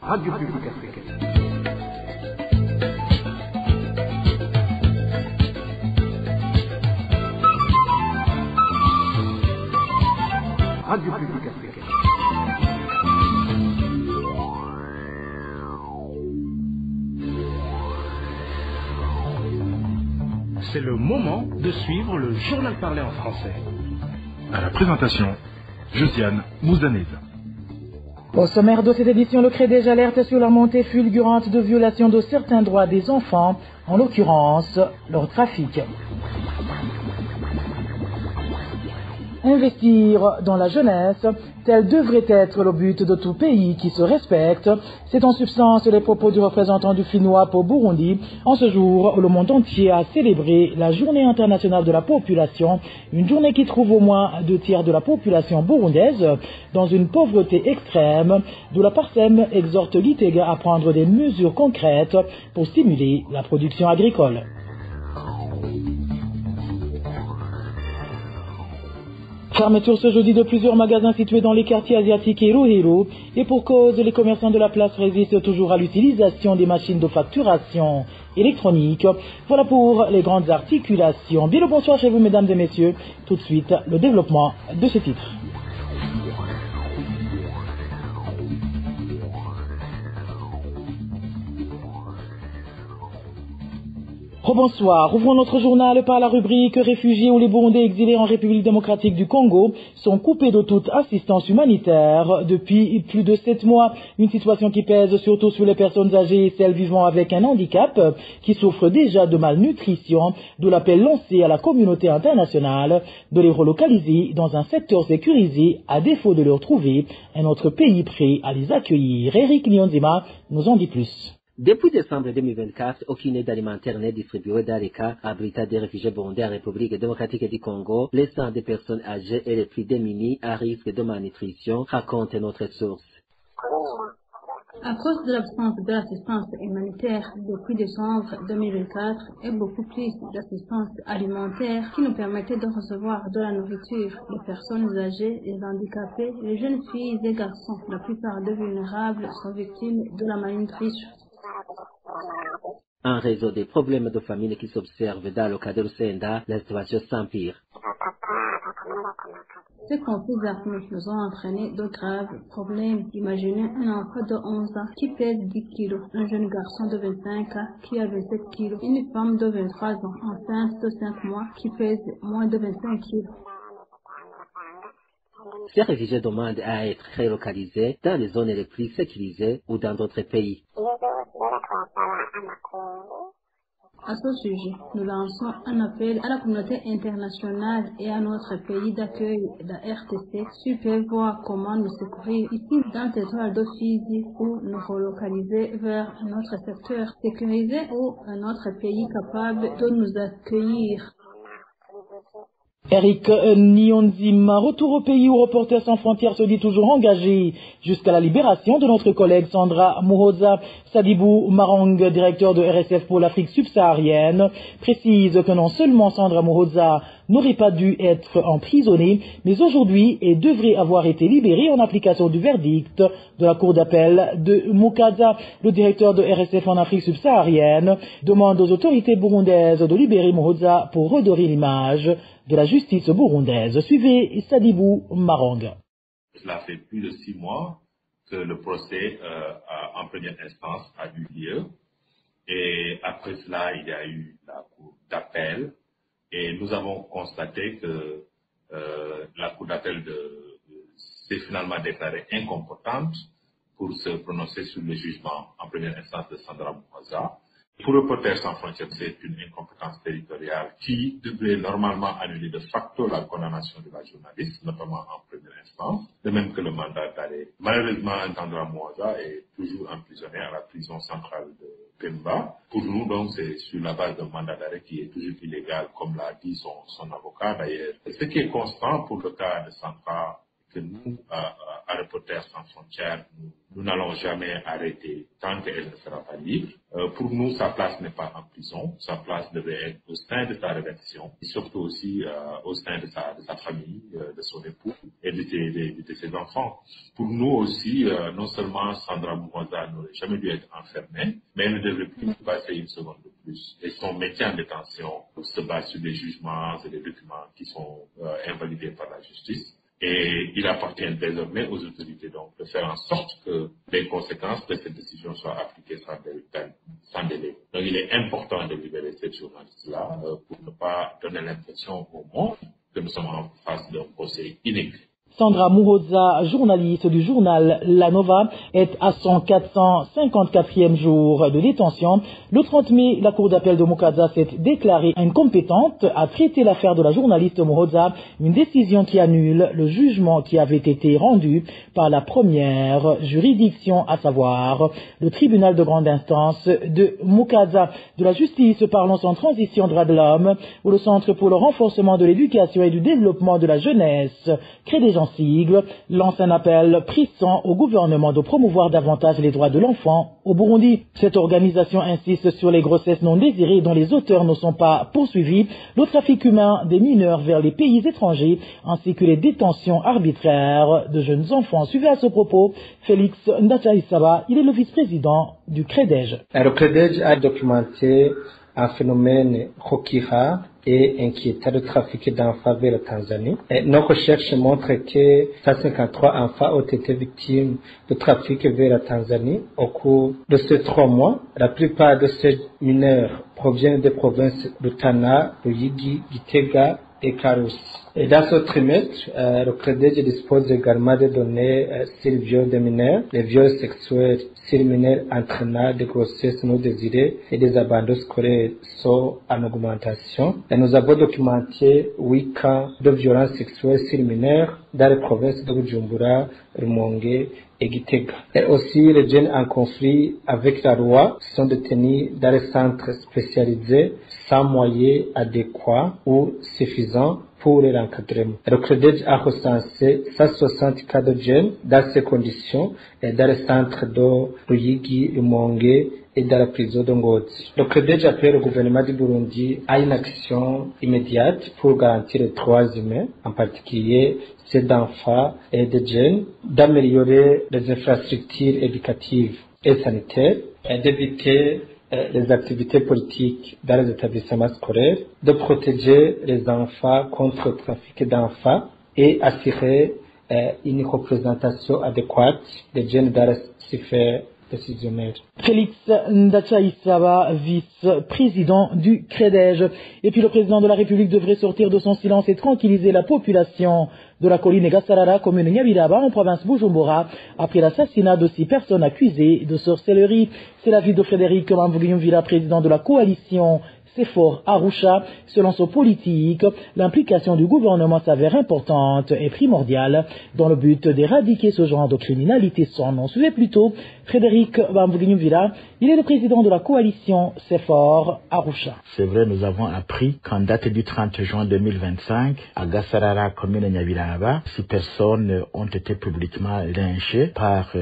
Radio Publique Africaine. Radio Publique Africaine. C'est le moment de suivre le journal parlé en français. À la présentation, Josiane Mouzanez. Au sommaire de cette édition, le CREDEJ alerte sur la montée fulgurante de violation de certains droits des enfants, en l'occurrence leur trafic. Investir dans la jeunesse, tel devrait être le but de tout pays qui se respecte. C'est en substance les propos du représentant du FINUAP au Burundi, en ce jour où le monde entier a célébré la Journée internationale de la population, une journée qui trouve au moins 2/3 de la population burundaise dans une pauvreté extrême, d'où la PARSEM exhorte l'ITEGA à prendre des mesures concrètes pour stimuler la production agricole. Fermeture ce jeudi de plusieurs magasins situés dans les quartiers asiatiques et Rohiro, et pour cause, les commerçants de la place résistent toujours à l'utilisation des machines de facturation électronique. Voilà pour les grandes articulations. Bien le bonsoir chez vous, mesdames et messieurs. Tout de suite, le développement de ce titre. Bonsoir. Ouvrons notre journal par la rubrique réfugiés où les Burundais exilés en République démocratique du Congo sont coupés de toute assistance humanitaire depuis plus de 7 mois. Une situation qui pèse surtout sur les personnes âgées et celles vivant avec un handicap qui souffrent déjà de malnutrition, d'où l'appel lancé à la communauté internationale de les relocaliser dans un secteur sécurisé à défaut de leur trouver un autre pays prêt à les accueillir. Eric Nyonzima nous en dit plus. Depuis décembre 2024, aucune aide alimentaire n'est distribuée dans les cas abrités des réfugiés burundais en République démocratique du Congo, laissant des personnes âgées et les plus démunies à risque de malnutrition, raconte notre source. À cause de l'absence de l'assistance humanitaire depuis décembre 2024 et beaucoup plus d'assistance alimentaire qui nous permettait de recevoir de la nourriture, les personnes âgées, les handicapés, les jeunes filles et garçons, la plupart des vulnérables sont victimes de la malnutrition. En raison des problèmes de famine qui s'observent dans le cas de Lucenda, la situation s'empire. Ces conflits armés nous ont entraîné de graves problèmes. Imaginez un enfant de 11 ans qui pèse 10 kilos, un jeune garçon de 25 ans qui a 27 kilos, une femme de 23 ans enceinte de 5 mois qui pèse moins de 25 kilos. Ces réfugiés demandent à être relocalisés dans les zones les plus sécurisées ou dans d'autres pays. À ce sujet, nous lançons un appel à la communauté internationale et à notre pays d'accueil, la RTC, sur voir comment nous secourir ici dans le territoire de Fizi ou nous relocaliser vers un autre secteur sécurisé ou un autre pays capable de nous accueillir. Eric Nyonzima, retour au pays où Reporters sans frontières se dit toujours engagé jusqu'à la libération de notre collègue Sandra Muhoza. Sadibou Marang, directeur de RSF pour l'Afrique subsaharienne, précise que non seulement Sandra Muhoza n'aurait pas dû être emprisonnée, mais aujourd'hui elle devrait avoir été libérée en application du verdict de la Cour d'appel de Mukaza. Le directeur de RSF en Afrique subsaharienne demande aux autorités burundaises de libérer Muhoza pour redorer l'image de la justice burundaise. Suivez Sadibou Marang. Cela fait plus de 6 mois que le procès en première instance a eu lieu. Et après cela, il y a eu la cour d'appel. Et nous avons constaté que la cour d'appel s'est finalement déclarée incompétente pour se prononcer sur le jugement en première instance de Sandra Muhoza. Pour Reporters sans frontières, c'est une incompétence territoriale qui devrait normalement annuler de facto la condamnation de la journaliste, notamment en première instance, de même que le mandat d'arrêt. Malheureusement, Sandra Muhoza est toujours emprisonnée à la prison centrale de Pemba. Pour nous, donc, c'est sur la base d'un mandat d'arrêt qui est toujours illégal, comme l'a dit son avocat d'ailleurs. Ce qui est constant pour le cas de Sandra que nous, à Reporters sans frontières, nous n'allons jamais arrêter tant qu'elle ne sera pas libre. Pour nous, sa place n'est pas en prison, sa place devait être au sein de sa rédaction, et surtout aussi au sein de sa famille, de son époux et de ses enfants. Pour nous aussi, non seulement Sandra Muhoza n'aurait jamais dû être enfermée, mais elle ne devrait plus passer une seconde de plus. Et son maintien en détention se base sur des jugements et des documents qui sont invalidés par la justice. Et il appartient désormais aux autorités donc de faire en sorte que les conséquences de cette décision soient appliquées sans délai. Donc il est important de libérer cette journaliste-là pour ne pas donner l'impression au monde que nous sommes en face d'un procès inégal. Sandra Muhoza, journaliste du journal La Nova, est à son 454e jour de détention. Le 30 mai, la Cour d'appel de Mukaza s'est déclarée incompétente à traiter l'affaire de la journaliste Muhoza, une décision qui annule le jugement qui avait été rendu par la première juridiction, à savoir le tribunal de grande instance de Mukaza. De la justice, parlons sans transition droits de l'homme, où le Centre pour le renforcement de l'éducation et du développement de la jeunesse, CREDEJ en sigle, lance un appel pressant au gouvernement de promouvoir davantage les droits de l'enfant au Burundi. Cette organisation insiste sur les grossesses non désirées dont les auteurs ne sont pas poursuivis, le trafic humain des mineurs vers les pays étrangers, ainsi que les détentions arbitraires de jeunes enfants. Suivez à ce propos Félix Ndachaïsaba, il est le vice-président du CREDEJ. Le CREDEJ a documenté un phénomène rare et inquiétant de trafic d'enfants vers la Tanzanie. Nos recherches montrent que 153 enfants ont été victimes de trafic vers la Tanzanie au cours de ces 3 mois. La plupart de ces mineurs proviennent des provinces de Tana, Ruyigi, Gitega et Karusi. Et dans ce trimestre, le CREDEJ dispose également de données sur le viol des mineurs, les viols sexuels sur les mineurs entraînant des grossesses non désirées et des abandons scolaires sont en augmentation. Et nous avons documenté 8 cas de violences sexuelles sur les mineurs dans les provinces de Bujumbura, Rumonge et Gitega. Et aussi, les jeunes en conflit avec la loi sont détenus dans les centres spécialisés sans moyens adéquats ou suffisants pour l'encadrement. Le CREDEJ a recensé 160 cas de jeunes dans ces conditions dans les centres de Ruyigi, Rumonge et dans la prison de Ngozi. Le CREDEJ appelle le gouvernement du Burundi à une action immédiate pour garantir les droits humains, en particulier ceux d'enfants et de jeunes, d'améliorer les infrastructures éducatives et sanitaires et d'éviter les activités politiques dans les établissements scolaires, de protéger les enfants contre le trafic d'enfants et assurer une représentation adéquate des jeunes dans les sphères décisionnaires. Félix Ndachaïsaba, vice-président du CREDEJ. Et puis le président de la République devrait sortir de son silence et tranquilliser la population de la colline Gasarara, commune Nyabiraba, en province Bujumbura, après l'assassinat de 6 personnes accusées de sorcellerie. C'est l'avis de Frédéric Mambouguiumvila, président de la coalition Sefor Arusha. Selon son politique, l'implication du gouvernement s'avère importante et primordiale dans le but d'éradiquer ce genre de criminalité sans nom. Suivez plutôt Frédéric Mambouguiumvila, il est le président de la coalition Sefor Arusha. C'est vrai, nous avons appris qu'en date du 30 juin 2025, à Gasarara, commune Nyabiraba, 6 personnes ont été publiquement lynchées par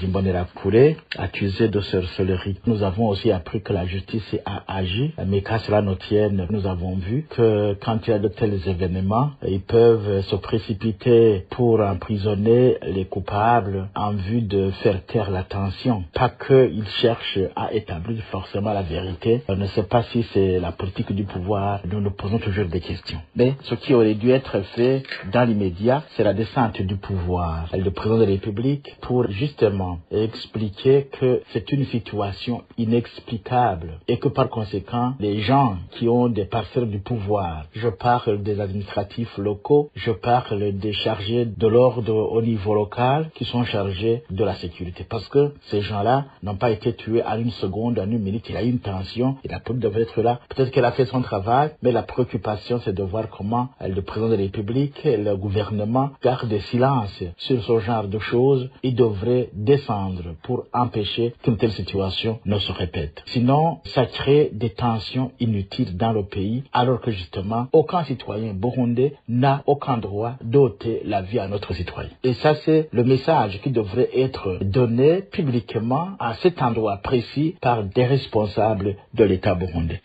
Imbonerakure, accusées de sorcellerie. Nous avons aussi appris que la justice a agi, mais qu'à cela ne tienne, nous avons vu que quand il y a de tels événements, ils peuvent se précipiter pour emprisonner les coupables en vue de faire taire la tension. Pas qu'ils cherchent à établir forcément la vérité. On ne sait pas si c'est la politique du pouvoir. Nous nous posons toujours des questions. Mais ce qui aurait dû être fait dans l'immédiat, c'est la descente du pouvoir. Le président de la République pour justement expliquer que c'est une situation inexplicable et que par conséquent, les gens qui ont des parcelles du pouvoir, je parle des administratifs locaux, je parle des chargés de l'ordre au niveau local qui sont chargés de la sécurité. Parce que ces gens-là n'ont pas été tués en une seconde, en une minute. Il y a eu une tension et la police devait être là. Peut-être qu'elle a fait son travail, mais la préoccupation, c'est de voir comment le président de la République et le gouvernement gardent des silences sur ce genre de choses. Ils devraient descendre pour empêcher qu'une telle situation ne se répète. Sinon, ça crée des tensions population inutile dans le pays, alors que justement, aucun citoyen burundais n'a aucun droit d'ôter la vie à notre citoyen. Et ça, c'est le message qui devrait être donné publiquement à cet endroit précis par des responsables de l'État burundais.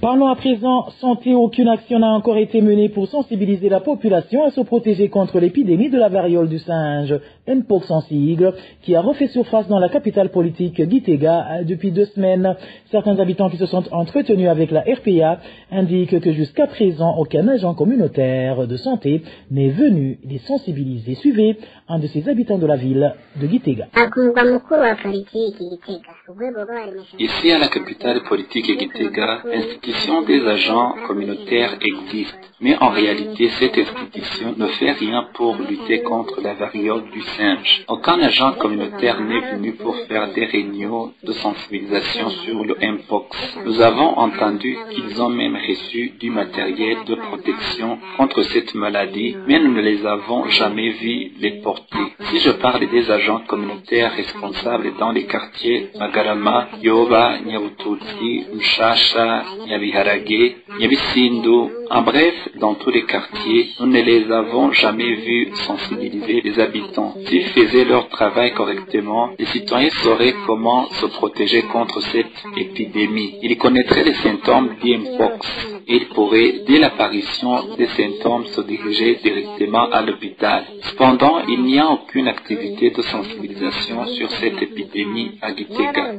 Parlons à présent santé. Aucune action n'a encore été menée pour sensibiliser la population à se protéger contre l'épidémie de la variole du singe, Mpox en sigle, qui a refait surface dans la capitale politique Gitega depuis 2 semaines. Certains habitants qui se sont entretenus avec la RPA indiquent que jusqu'à présent, aucun agent communautaire de santé n'est venu les sensibiliser. Suivez un de ces habitants de la ville de Gitega. Ici à la capitale politique Gitega, l'institution des agents communautaires existe. Mais en réalité, cette institution ne fait rien pour lutter contre la variole du singe. Aucun agent communautaire n'est venu pour faire des réunions de sensibilisation sur le Mpox. Nous avons entendu qu'ils ont même reçu du matériel de protection contre cette maladie, mais nous ne les avons jamais vus les porter. Si je parle des agents communautaires responsables dans les quartiers Magarama, Yoba, Nyabututsi, Mshasha, Nyabiharage, Nyabisindu, en bref, dans tous les quartiers, nous ne les avons jamais vus sensibiliser les habitants. S'ils faisaient leur travail correctement, les citoyens sauraient comment se protéger contre cette épidémie. Ils connaîtraient les symptômes d'Mpox et ils pourraient, dès l'apparition des symptômes, se diriger directement à l'hôpital. Cependant, il n'y a aucune activité de sensibilisation sur cette épidémie à Gitega.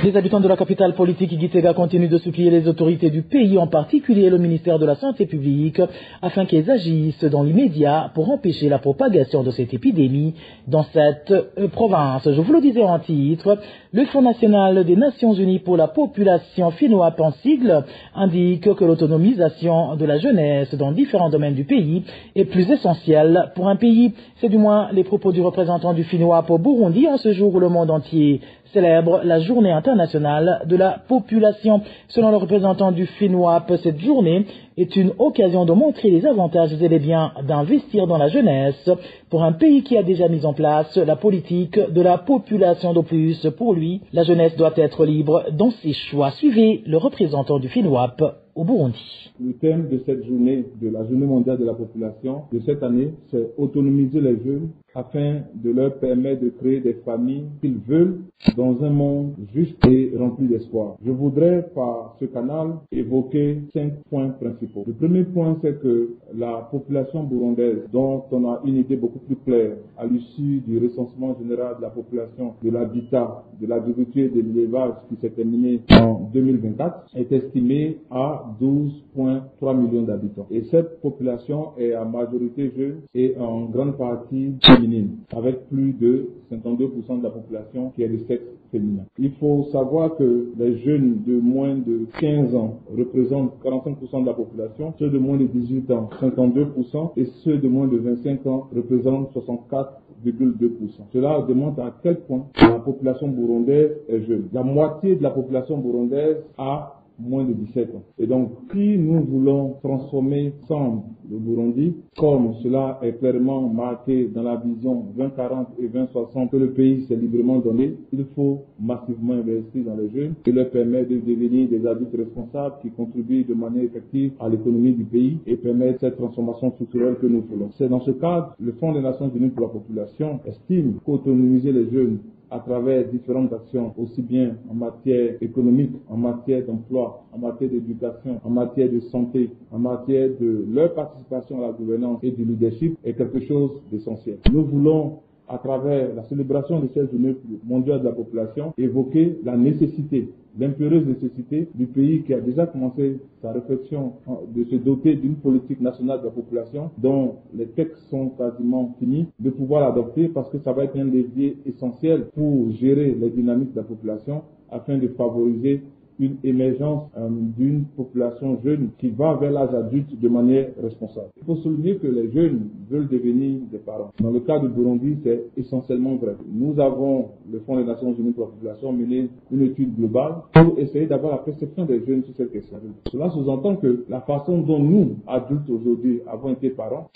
Les habitants de la capitale politique Gitega continuent de supplier les autorités du pays, en particulier le ministère de la Santé publique, afin qu'elles agissent dans l'immédiat pour empêcher la propagation de cette épidémie dans cette province. Je vous le disais en titre, le Fonds national des Nations Unies pour la population FINWAP en sigle indique que l'autonomisation de la jeunesse dans différents domaines du pays est plus essentielle pour un pays. C'est du moins les propos du représentant du FINWAP au Burundi en ce jour où le monde entier célèbre la journée internationale de la population. Selon le représentant du FINWAP, cette journée est une occasion de montrer les avantages et les biens d'investir dans la jeunesse pour un pays qui a déjà mis en place la politique de la population. De plus, pour lui, la jeunesse doit être libre dans ses choix. Suivez le représentant du FINWAP au Burundi. Le thème de cette journée, de la journée mondiale de la population de cette année, c'est autonomiser les jeunes afin de leur permettre de créer des familles qu'ils veulent dans un monde juste et rempli d'espoir. Je voudrais par ce canal évoquer 5 points principaux. Le premier point, c'est que la population burundaise, dont on a une idée beaucoup plus claire à l'issue du recensement général de la population, de l'habitat, de l'agriculture et de l'élevage qui s'est terminé en 2024, est estimée à 12,3 millions d'habitants. Et cette population est en majorité jeune et en grande partie féminine, avec plus de 52% de la population qui est de sexe féminin. Il faut savoir que les jeunes de moins de 15 ans représentent 45% de la population, ceux de moins de 18 ans 52% et ceux de moins de 25 ans représentent 64,2%. Cela démontre à quel point la population burundaise est jeune. La moitié de la population burundaise a moins de 17 ans. Et donc, si nous voulons transformer ensemble le Burundi, comme cela est clairement marqué dans la vision 2040 et 2060 que le pays s'est librement donné, il faut massivement investir dans les jeunes et leur permettre de devenir des adultes responsables qui contribuent de manière effective à l'économie du pays et permettre cette transformation structurelle que nous voulons. C'est dans ce cadre, le Fonds des Nations Unies pour la population estime qu'autonomiser les jeunes à travers différentes actions, aussi bien en matière économique, en matière d'emploi, en matière d'éducation, en matière de santé, en matière de leur participation à la gouvernance et du leadership, est quelque chose d'essentiel. Nous voulons, à travers la célébration de cette journée mondiale de la population, évoquer la nécessité, l'impérieuse nécessité du pays qui a déjà commencé sa réflexion de se doter d'une politique nationale de la population dont les textes sont quasiment finis, de pouvoir l'adopter parce que ça va être un levier essentiel pour gérer les dynamiques de la population afin de favoriser une émergence d'une population jeune qui va vers l'âge adulte de manière responsable. Il faut souligner que les jeunes veulent devenir des parents. Dans le cas du Burundi, c'est essentiellement vrai. Nous avons, le Fonds des Nations Unies pour la population, mené une étude globale pour essayer d'avoir la perception des jeunes sur cette question. Cela sous-entend que la façon dont nous, adultes aujourd'hui, avons été parents,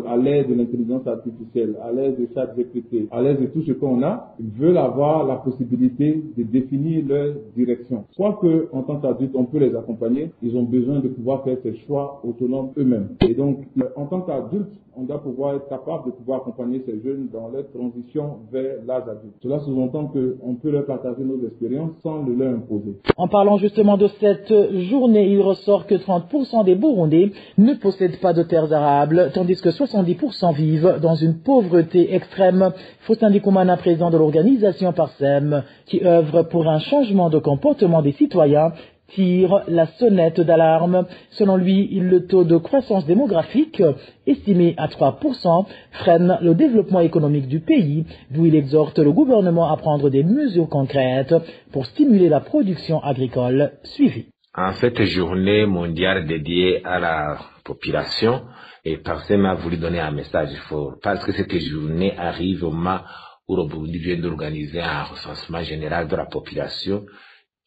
à l'ère de l'intelligence artificielle, à l'ère de ChatGPT, à l'ère de tout ce qu'on a, veulent avoir la possibilité de définir leur direction. Soit que, en tant qu'adultes, on peut les accompagner, ils ont besoin de pouvoir faire ces choix autonomes eux-mêmes. Et donc, en tant qu'adultes, on doit pouvoir être capable de pouvoir accompagner ces jeunes dans leur transition vers l'âge adulte. Cela sous-entend qu'on peut leur partager nos expériences sans le leur imposer. En parlant justement de cette journée, il ressort que 30% des Burundais ne possèdent pas de terres arables, tandis que 70% vivent dans une pauvreté extrême. Faustin Ndikumana, président de l'organisation Parsem, qui œuvre pour un changement de comportement des citoyens, tire la sonnette d'alarme. Selon lui, le taux de croissance démographique, estimé à 3%, freine le développement économique du pays, d'où il exhorte le gouvernement à prendre des mesures concrètes pour stimuler la production agricole suivie. En cette journée mondiale dédiée à la population, et Parsem a voulu donner un message fort, parce que cette journée arrive au moment où le Burundi vient d'organiser un recensement général de la population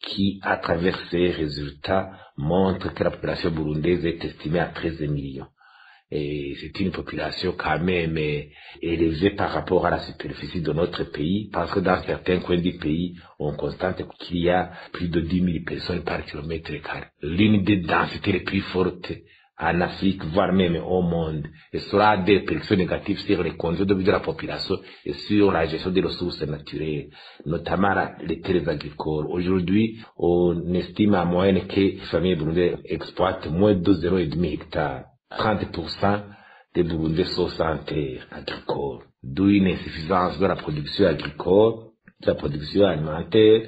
qui, à travers ces résultats, montre que la population burundaise est estimée à 13 millions. Et c'est une population quand même élevée par rapport à la superficie de notre pays, parce que dans certains coins du pays, on constate qu'il y a plus de 10 000 personnes par kilomètre carré. L'une des densités les plus fortes en Afrique, voire même au monde, et cela a des répercussions négatives sur les conditions de vie de la population et sur la gestion des ressources naturelles, notamment les terres agricoles. Aujourd'hui, on estime à moyenne que les familles burundaises exploitent moins de 0,5 hectares. 30% des Burundais sont sans terres agricoles, d'où une insuffisance de la production agricole, de la production alimentaire,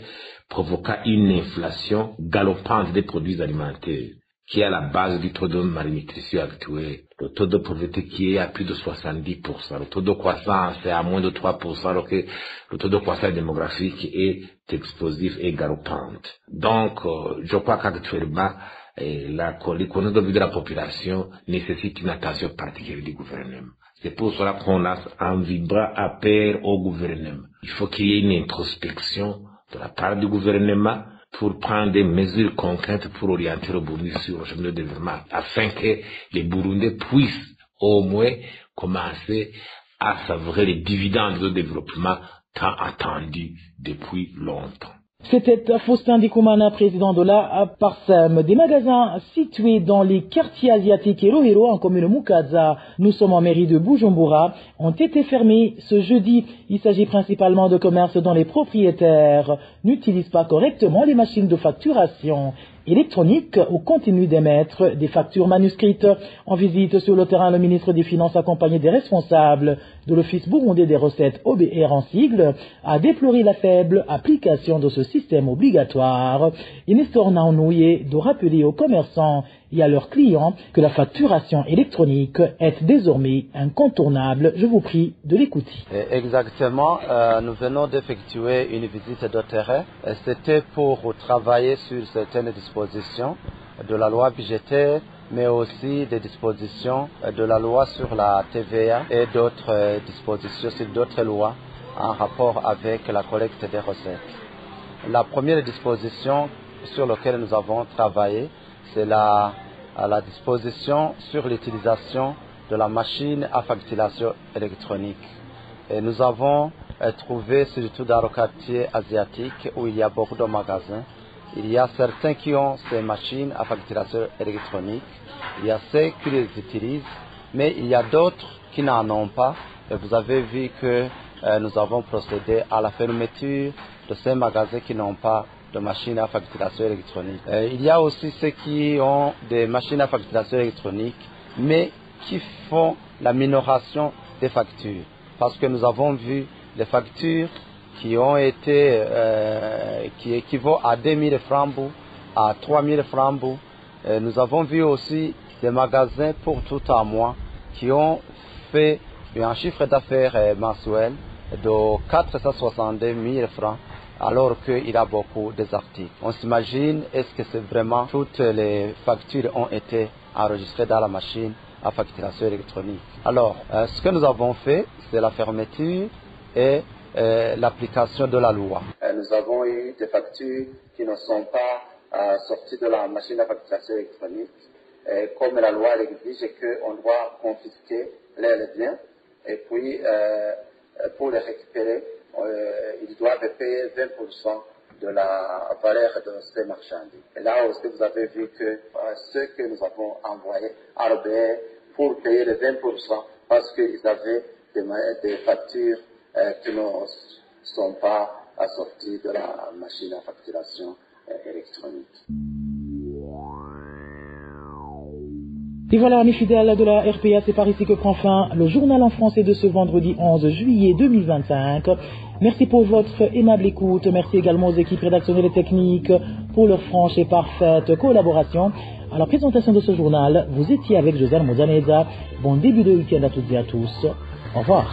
provoquant une inflation galopante des produits alimentaires, qui est à la base du taux de malnutrition actuel. Le taux de pauvreté qui est à plus de 70%. Le taux de croissance est à moins de 3%, alors que le taux de croissance démographique est explosif et galopante. Donc, je crois qu'actuellement, l'économie de vie de la population nécessite une attention particulière du gouvernement. C'est pour cela qu'on a un vibrant appel au gouvernement. Il faut qu'il y ait une introspection de la part du gouvernement pour prendre des mesures concrètes pour orienter le Burundi sur le chemin de développement, afin que les Burundais puissent au moins commencer à savourer les dividendes de développement tant attendus depuis longtemps. C'était Faustin Ndikumana, président de la Parsem. Des magasins situés dans les quartiers asiatiques Hero en commune Mukaza, nous sommes en mairie de Bujumbura, ont été fermés ce jeudi. Il s'agit principalement de commerces dont les propriétaires n'utilisent pas correctement les machines de facturation électronique ou continuent d'émettre des factures manuscrites. En visite sur le terrain, le ministre des Finances, accompagné des responsables de l'Office burundais des recettes OBR en sigle, a déploré la faible application de ce système obligatoire. Et Nestor Naonouye de rappeler aux commerçants et à leurs clients que la facturation électronique est désormais incontournable. Je vous prie de l'écouter. Exactement, nous venons d'effectuer une visite de terrain. C'était pour travailler sur certaines dispositions de la loi budgétaire, mais aussi des dispositions de la loi sur la TVA et d'autres dispositions sur d'autres lois en rapport avec la collecte des recettes. La première disposition sur laquelle nous avons travaillé, c'est la disposition sur l'utilisation de la machine à facturation électronique. Et nous avons trouvé, surtout dans le quartier asiatique où il y a beaucoup de magasins, il y a certains qui ont ces machines à facturation électronique, il y a ceux qui les utilisent, mais il y a d'autres qui n'en ont pas. Et vous avez vu que nous avons procédé à la fermeture de ces magasins qui n'ont pas de machines à facturation électronique. Il y a aussi ceux qui ont des machines à facturation électronique, mais qui font la minoration des factures. Parce que nous avons vu des factures qui ont été, qui équivaut à 2000 francs, à 3000 francs. Nous avons vu aussi des magasins pour tout un mois qui ont fait un chiffre d'affaires mensuel de 462 000 francs alors qu'il y a beaucoup d'articles. On s'imagine, est-ce que c'est vraiment toutes les factures ont été enregistrées dans la machine à facturation électronique. Alors, ce que nous avons fait, c'est la fermeture et l'application de la loi. Nous avons eu des factures qui ne sont pas sorties de la machine à facturation électronique. Comme la loi exige qu'on doit confisquer les biens, et puis pour les récupérer, ils doivent payer 20% de la valeur de ces marchandises. Et là aussi, vous avez vu que ceux que nous avons envoyés à l'OBR pour payer les 20%, parce qu'ils avaient des factures qui ne sont pas assorties de la machine à facturation électronique. Et voilà, mes fidèles de la RPA, c'est par ici que prend fin le journal en français de ce vendredi 11 juillet 2025. Merci pour votre aimable écoute. Merci également aux équipes rédactionnelles et techniques pour leur franche et parfaite collaboration. À la présentation de ce journal, vous étiez avec Josiane Mouzaneza. Bon début de week-end à toutes et à tous. Au revoir.